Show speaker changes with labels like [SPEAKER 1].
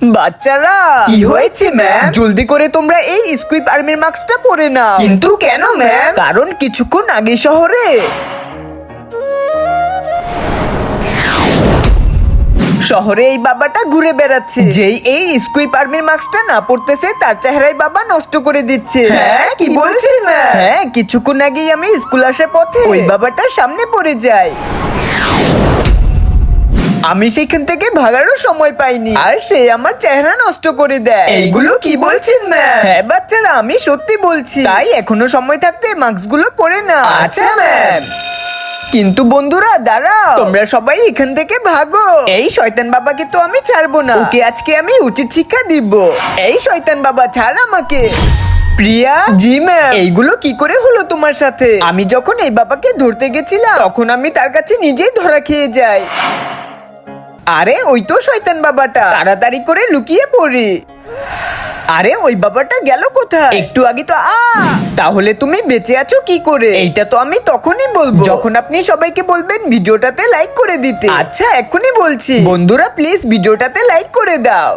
[SPEAKER 1] বাচ্চারা
[SPEAKER 2] কি হয়েছে ম্যাম?
[SPEAKER 1] জলদি করে তোমরা এই স্কুইপ আর্মির মাস্কটা পরে নাও।
[SPEAKER 2] কিন্তু কেন ম্যাম?
[SPEAKER 1] কারণ কিছুক্ষণ আগে শহরে এই বাবাটা ঘুরে বেড়াচ্ছে, যেই এই স্কুইপ আর্মির মাস্কটা না পড়তেছে তার চেহারাই বাবা নষ্ট করে দিচ্ছে।
[SPEAKER 2] হ্যাঁ, কি বলছেন ম্যাম?
[SPEAKER 1] হ্যাঁ, কিছুক্ষণ আগেই আমি স্কুল আসার পথে ওই বাবাটার সামনে পড়ে যাই। আমি সেখান থেকে ভাগারও সময় পাইনি, আর সে আমার চেহারা নষ্ট করে দেয়।
[SPEAKER 2] এইগুলো কি বলছেন ম্যাম?
[SPEAKER 1] হ্যাঁ বাচ্চারা, আমি সত্যি বলছি। তাই এখনো সময় থাকতে মাস্কগুলো পরে না।
[SPEAKER 2] আচ্ছা ম্যাম।
[SPEAKER 1] কিন্তু বন্ধুরা দাঁড়াও, তোমরা সবাই এখান থেকে ভাগো। এই শয়তান বাবাকে তো আমি ছাড়বো না, ওকে আজকে আমি উচিত শিক্ষা দিব। এই শয়তান বাবা, ছাড় আমাকে। প্রিয়া, জি ম্যাম। এইগুলো কি করে হলো তোমার সাথে? আমি যখন এই বাবাকে ধরতে গেছিলাম তখন আমি তার কাছে নিজেই ধরা খেয়ে যাই। আরে ওই তো শয়তান বাবাটা, তাড়াতাড়ি করে লুকিয়ে পড়ি। আরে ওই বাবাটা গেল কোথায়? একটু আগে তো তাহলে তুমি বেঁচে আছো কি করে? এইটা তো আমি তখনই বলবো যখন আপনি সবাইকে বলবেন ভিডিওটাতে লাইক করে দিতে। আচ্ছা এক্ষুনি বলছি। বন্ধুরা প্লিজ ভিডিওটাতে লাইক করে দাও।